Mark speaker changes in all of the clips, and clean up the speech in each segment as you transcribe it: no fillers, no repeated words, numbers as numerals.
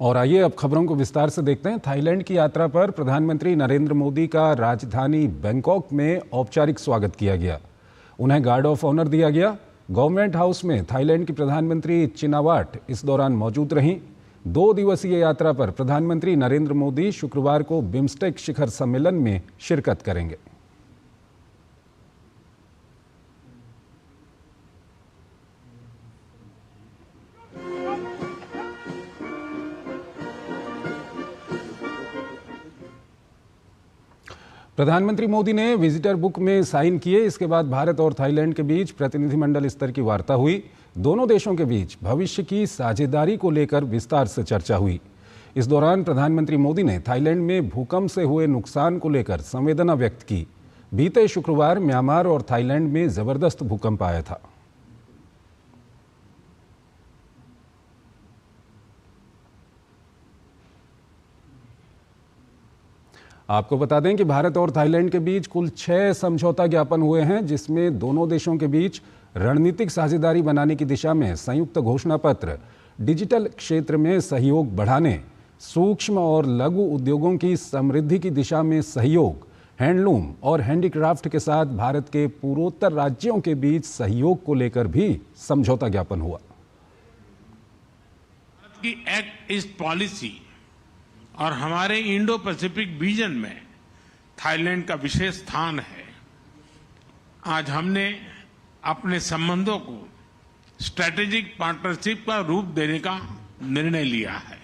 Speaker 1: और आइए अब खबरों को विस्तार से देखते हैं। थाईलैंड की यात्रा पर प्रधानमंत्री नरेंद्र मोदी का राजधानी बैंकॉक में औपचारिक स्वागत किया गया। उन्हें गार्ड ऑफ ऑनर दिया गया। गवर्नमेंट हाउस में थाईलैंड की प्रधानमंत्री चिनावाट इस दौरान मौजूद रहीं। 2 दिवसीय यात्रा पर प्रधानमंत्री नरेंद्र मोदी शुक्रवार को बिम्स्टेक शिखर सम्मेलन में शिरकत करेंगे। प्रधानमंत्री मोदी ने विजिटर बुक में साइन किए। इसके बाद भारत और थाईलैंड के बीच प्रतिनिधिमंडल स्तर की वार्ता हुई। दोनों देशों के बीच भविष्य की साझेदारी को लेकर विस्तार से चर्चा हुई। इस दौरान प्रधानमंत्री मोदी ने थाईलैंड में भूकंप से हुए नुकसान को लेकर संवेदना व्यक्त की। बीते शुक्रवार म्यांमार और थाईलैंड में जबरदस्त भूकंप आया था। आपको बता दें कि भारत और थाईलैंड के बीच कुल 6 समझौता ज्ञापन हुए हैं, जिसमें दोनों देशों के बीच रणनीतिक साझेदारी बनाने की दिशा में संयुक्त घोषणा पत्र, डिजिटल क्षेत्र में सहयोग बढ़ाने, सूक्ष्म और लघु उद्योगों की समृद्धि की दिशा में सहयोग, हैंडलूम और हैंडीक्राफ्ट के साथ भारत के पूर्वोत्तर राज्यों के बीच सहयोग को लेकर भी समझौता ज्ञापन हुआ।
Speaker 2: भारत की एक्ट ईस्ट पॉलिसी और हमारे इंडो पैसिफिक विजन में थाईलैंड का विशेष स्थान है। आज हमने अपने संबंधों को स्ट्रैटेजिक पार्टनरशिप का रूप देने का निर्णय लिया है।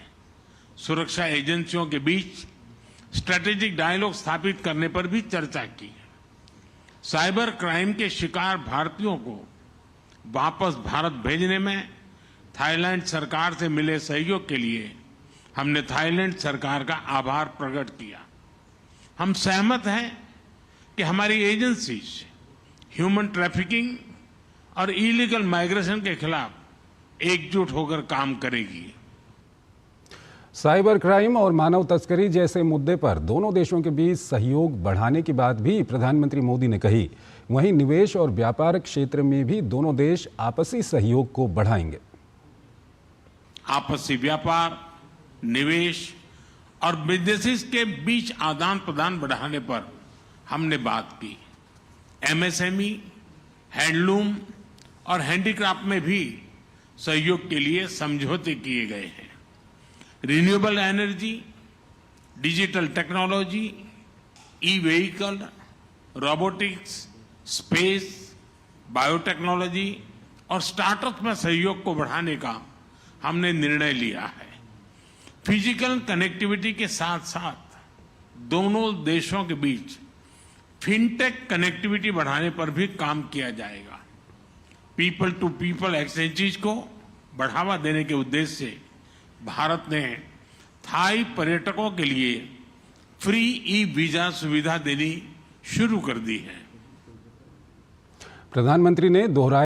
Speaker 2: सुरक्षा एजेंसियों के बीच स्ट्रैटेजिक डायलॉग स्थापित करने पर भी चर्चा की। साइबर क्राइम के शिकार भारतीयों को वापस भारत भेजने में थाईलैंड सरकार से मिले सहयोग के लिए हमने थाईलैंड सरकार का आभार प्रकट किया। हम सहमत हैं कि हमारी एजेंसीज ह्यूमन ट्रैफिकिंग और इलीगल माइग्रेशन के खिलाफ एकजुट होकर काम करेगी।
Speaker 1: साइबर क्राइम और मानव तस्करी जैसे मुद्दे पर दोनों देशों के बीच सहयोग बढ़ाने की बात भी प्रधानमंत्री मोदी ने कही। वहीं निवेश और व्यापार क्षेत्र में भी दोनों देश आपसी सहयोग को बढ़ाएंगे।
Speaker 2: आपसी व्यापार, निवेश और बिजनेसेस के बीच आदान प्रदान बढ़ाने पर हमने बात की। एमएसएमई, हैंडलूम और हैंडीक्राफ्ट में भी सहयोग के लिए समझौते किए गए हैं। Renewable energy, digital technology, e vehicle, robotics, space, biotechnology और स्टार्टअप में सहयोग को बढ़ाने का हमने निर्णय लिया है। फिजिकल कनेक्टिविटी के साथ साथ दोनों देशों के बीच फिनटेक कनेक्टिविटी बढ़ाने पर भी काम किया जाएगा। पीपल टू पीपल एक्सचेंजेस को बढ़ावा देने के उद्देश्य से भारत ने थाई पर्यटकों के लिए फ्री ई वीजा सुविधा देनी शुरू कर दी है।
Speaker 1: प्रधानमंत्री ने दोहराया